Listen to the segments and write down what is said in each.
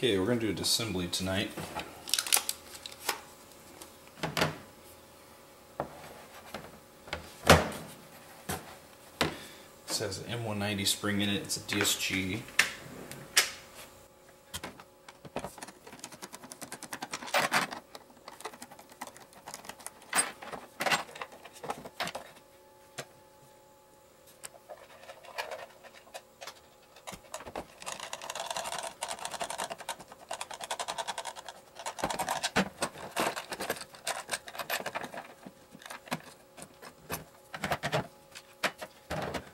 Okay, we're going to do a disassembly tonight. This has an M190 spring in it. It's a DSG.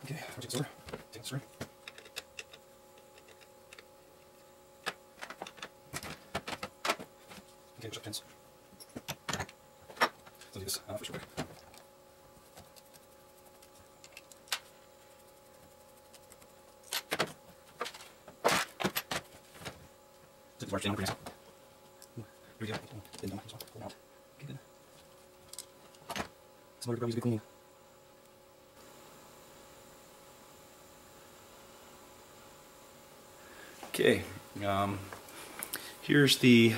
Okay, I'll take this over. Take this through. Okay, push up pins. Let's do this first real quick. This is large chain over here. Here we go. Pin down. This one. Pull it out. Okay, good. This motor probably needs a good cleaning. Okay, here's the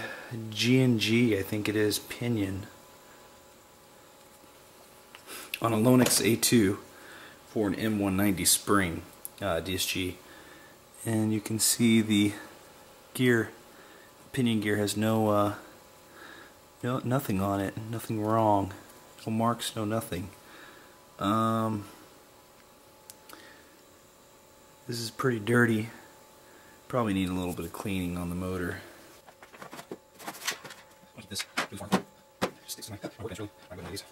G&G, I think it is, pinion on a Lonix A2 for an M190 spring DSG, and you can see the gear, pinion gear has nothing on it, nothing wrong, no marks, no nothing. This is pretty dirty. Probably need a little bit of cleaning on the motor. I'll keep this really far. Just sticks to my work bench really. I'm going to these.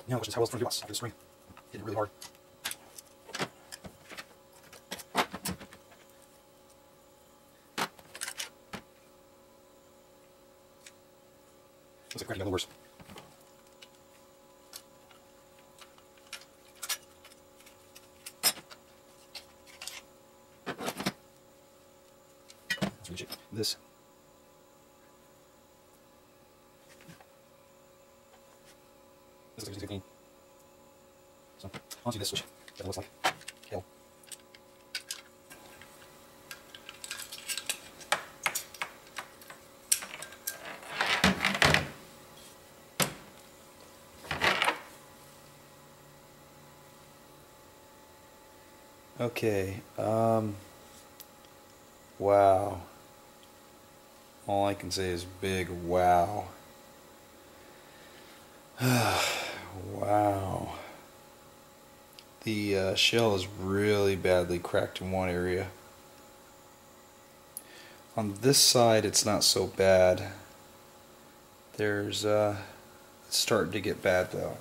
Now watch this, how well it's 20 watts after the spring. Hit it really hard. Looks like cracking got a little worse. Let's reach it. This. This looks like it's clean. So, I'll do this switch. That looks like hell. Okay, wow. All I can say is big wow. Wow. The shell is really badly cracked in one area. On this side it's not so bad. There's it's starting to get bad though.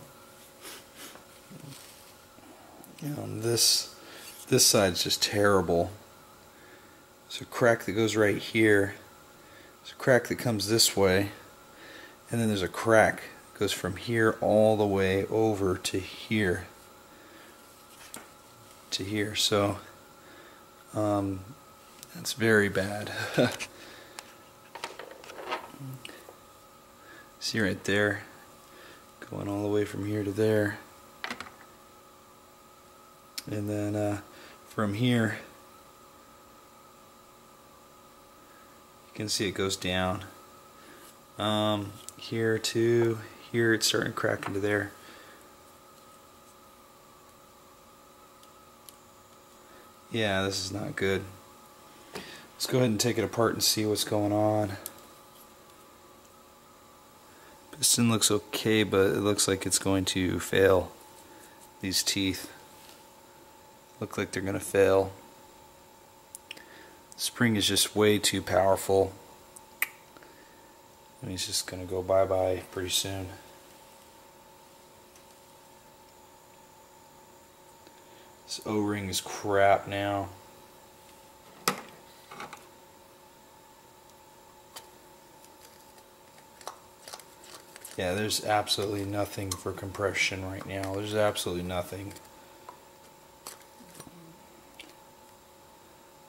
On this side's just terrible. There's a crack that goes right here. There's a crack that comes this way, and then there's a crack that goes from here all the way over to here. So that's very bad. See right there, going all the way from here to there, and then from here you can see it goes down here to here. It's starting to crack into there. Yeah, this is not good. Let's go ahead and take it apart and see what's going on. Piston looks okay, but it looks like it's going to fail. These teeth look like they're going to fail. The spring is just way too powerful. And it's just going to go bye-bye pretty soon. This O-ring is crap now. Yeah, there's absolutely nothing for compression right now. There's absolutely nothing.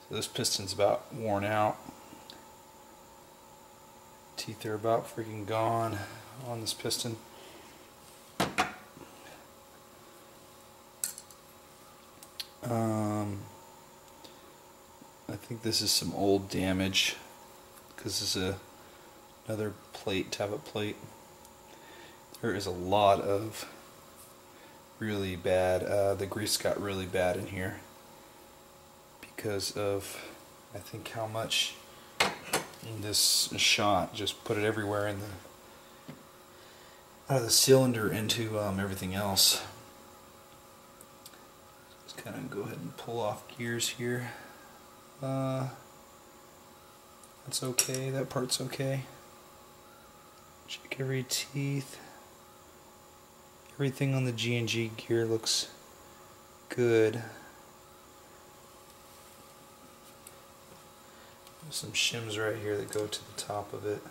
So this piston's about worn out. Teeth are about freaking gone on this piston. I think this is some old damage because this is another plate, tablet plate. There is a lot of really bad, the grease got really bad in here because of, I think, how much this shot just put it everywhere in the, out of the cylinder into everything else. Let's kind of go ahead and pull off gears here. That's okay, that part's okay. Check every teeth. Everything on the G&G gear looks good. There's some shims right here that go to the top of it.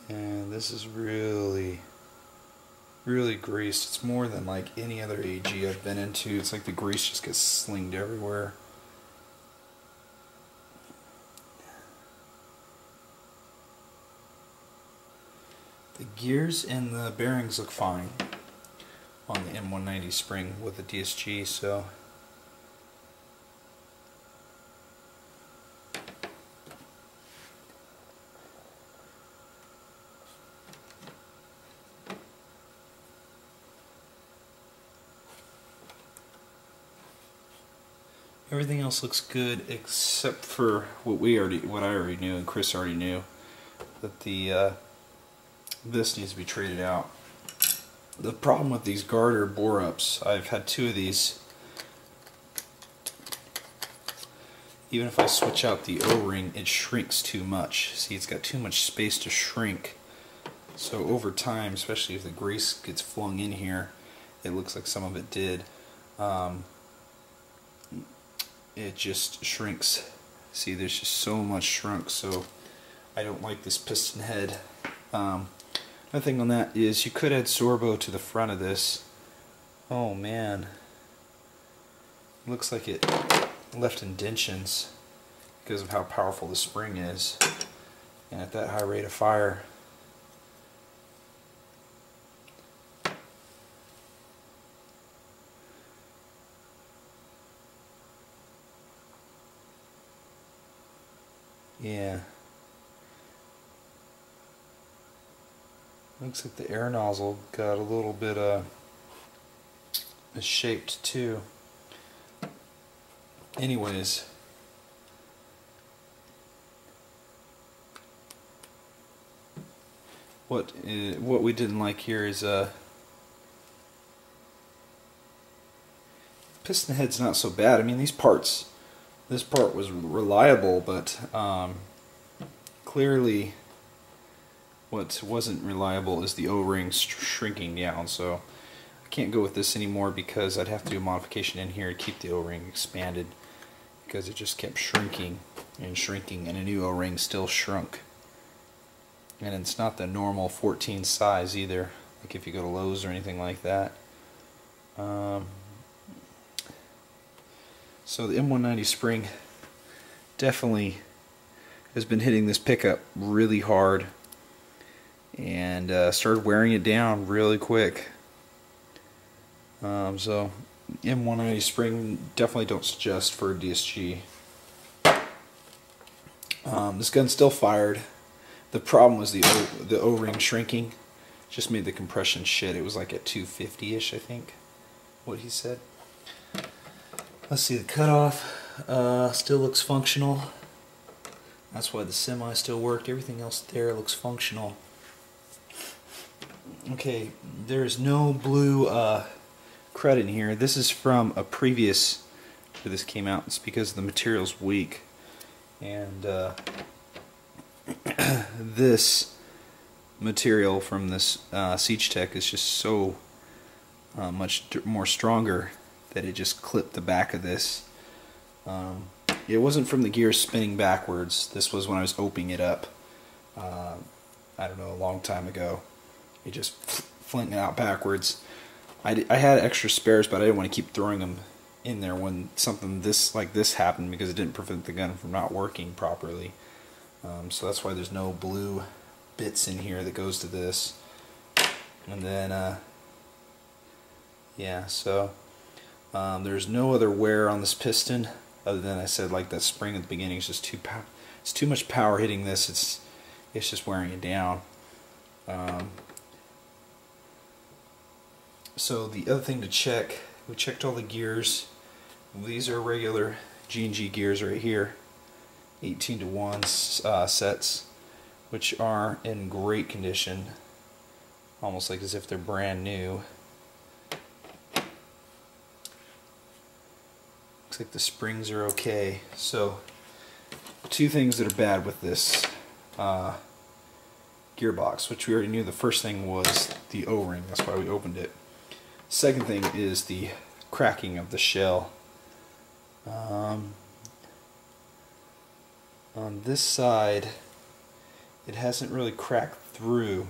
And this is really greased. It's more than like any other AG I've been into. It's like the grease just gets slinged everywhere. The gears and the bearings look fine on the M190 spring with the DSG, so everything else looks good except for what I already knew and Chris already knew, that the this needs to be traded out. The problem with these garter bore-ups, I've had two of these. Even if I switch out the O-ring, it shrinks too much. See, it's got too much space to shrink. So over time, especially if the grease gets flung in here, it looks like some of it did. It just shrinks. See, there's just so much shrunk, so I don't like this piston head. Another thing on that is you could add Sorbo to the front of this. Oh man, looks like it left indentions because of how powerful the spring is, and at that high rate of fire. Yeah. Looks like the air nozzle got a little bit shaped too. Anyways, what we didn't like here is piston head's not so bad. I mean, this part was reliable, but clearly what wasn't reliable is the O-ring shrinking down, so I can't go with this anymore because I'd have to do a modification in here to keep the O-ring expanded because it just kept shrinking and shrinking, and a new O-ring still shrunk. And it's not the normal 14 size either, like if you go to Lowe's or anything like that. So the M190 spring definitely has been hitting this pickup really hard, and started wearing it down really quick. So M190 spring, definitely don't suggest for a DSG. This gun still fired. The problem was the O-ring shrinking. Just made the compression shit. It was like at 250-ish, I think, what he said. Let's see, the cutoff still looks functional. That's why the semi still worked. Everything else there looks functional. Okay, there is no blue crud in here. This is from a previous where this came out. It's because the material's weak, and this material from this Siege Tech is just so much more stronger that it just clipped the back of this. It wasn't from the gears spinning backwards. This was when I was opening it up. I don't know, a long time ago. It just flint out backwards. I had extra spares, but I didn't want to keep throwing them in there when something like this happened, because it didn't prevent the gun from not working properly. So that's why there's no blue bits in here that goes to this. And then yeah, so there's no other wear on this piston other than, I said, like that spring at the beginning is just it's too much power hitting this. It's just wearing it down. So the other thing to check, we checked all the gears. These are regular G&G gears right here, 18-to-1 sets, which are in great condition, almost like as if they're brand new. Looks like the springs are okay. So two things that are bad with this gearbox, which we already knew. The first thing was the O-ring, that's why we opened it. Second thing is the cracking of the shell. On this side, it hasn't really cracked through.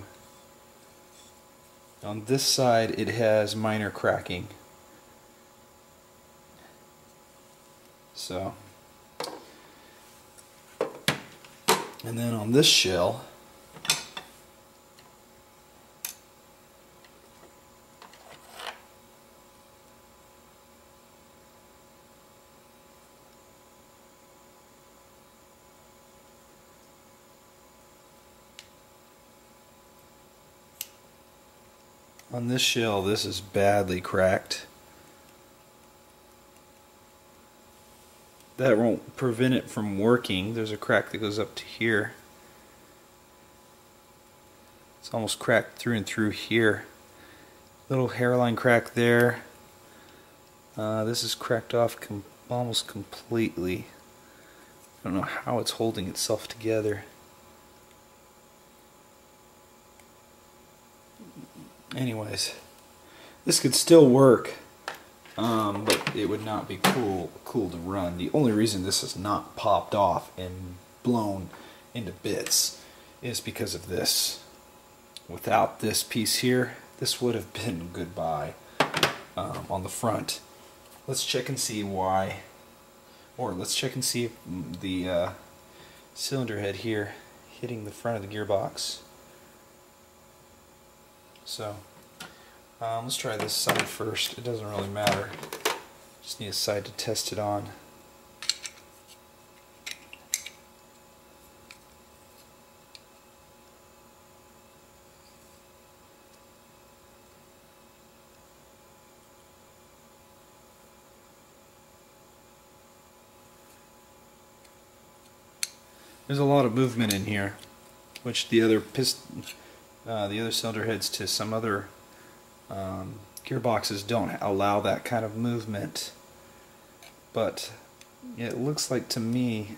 On this side, it has minor cracking. So, and then on this shell, this is badly cracked. That won't prevent it from working. There's a crack that goes up to here. It's almost cracked through and through here. Little hairline crack there. This is cracked off almost completely. I don't know how it's holding itself together. Anyways, this could still work, but it would not be cool to run. The only reason this is not popped off and blown into bits is because of this. Without this piece here, this would have been goodbye on the front. Let's check and see why, or let's check and see if the cylinder head here hitting the front of the gearbox. So let's try this side first. It doesn't really matter. Just need a side to test it on. There's a lot of movement in here, which the other cylinder heads to some other gearboxes don't allow that kind of movement. But it looks like to me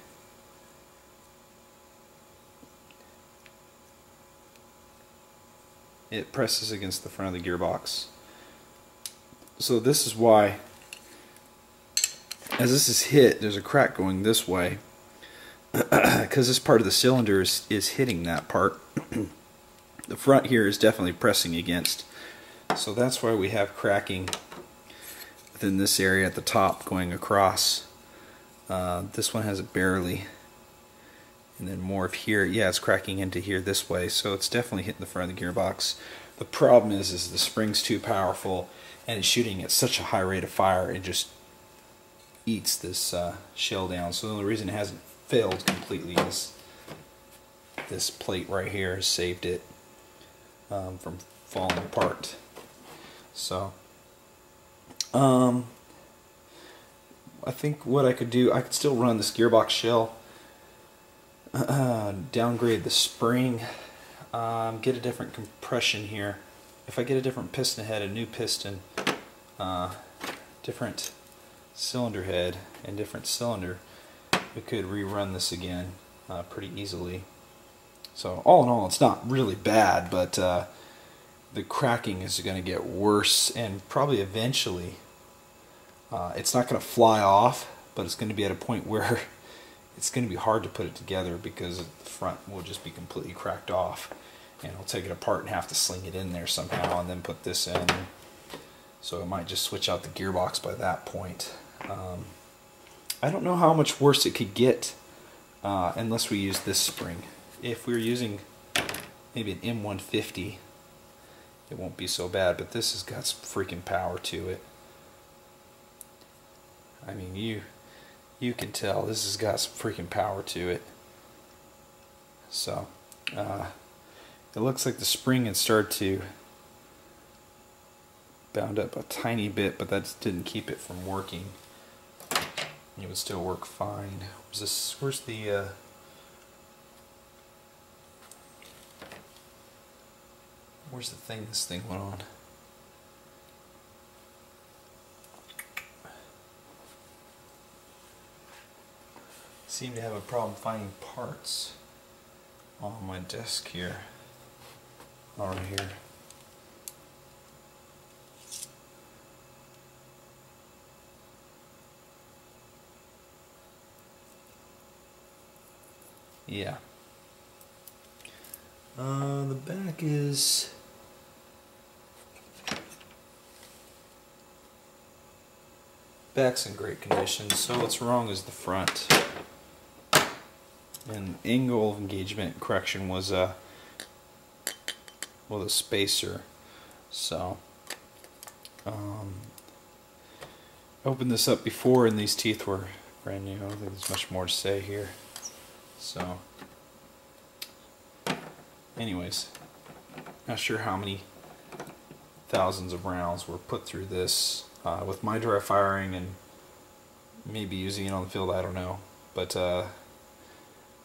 it presses against the front of the gearbox. So this is why, as this is hit, there's a crack going this way, because this part of the cylinder is hitting that part. The front here is definitely pressing against, so that's why we have cracking within this area at the top going across. This one has it barely, and then more of here. Yeah, it's cracking into here this way, so it's definitely hitting the front of the gearbox. The problem is the spring's too powerful, and it's shooting at such a high rate of fire, it just eats this shell down. So the only reason it hasn't failed completely is this plate right here has saved it from falling apart. So I think what I could do, I could still run this gearbox shell, downgrade the spring, get a different compression here. If I get a different piston head, a new piston, different cylinder head and different cylinder, we could rerun this again pretty easily. So all in all, it's not really bad, but the cracking is going to get worse, and probably eventually it's not going to fly off, but it's going to be at a point where it's going to be hard to put it together because the front will just be completely cracked off, and I'll take it apart and have to sling it in there somehow and then put this in. So I might just switch out the gearbox by that point. I don't know how much worse it could get unless we use this spring. If we were using maybe an M150, it won't be so bad, but this has got some freaking power to it. I mean, you can tell this has got some freaking power to it. So it looks like the spring had started to bound up a tiny bit, but that didn't keep it from working. It would still work fine. Where's the thing this thing went on? Seem to have a problem finding parts on my desk here. Oh, right here. Yeah. The back is back's in great condition, so what's wrong is the front. And angle of engagement correction was a spacer. So I opened this up before and these teeth were brand new. I don't think there's much more to say here. So anyways, not sure how many thousands of rounds were put through this with my dry firing and maybe using it on the field, I don't know. But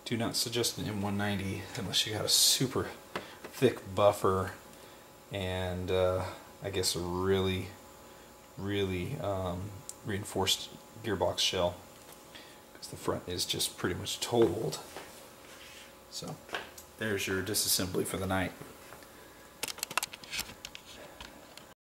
do not suggest an M190 unless you got a super thick buffer and I guess a really reinforced gearbox shell, because the front is just pretty much totaled. So there's your disassembly for the night.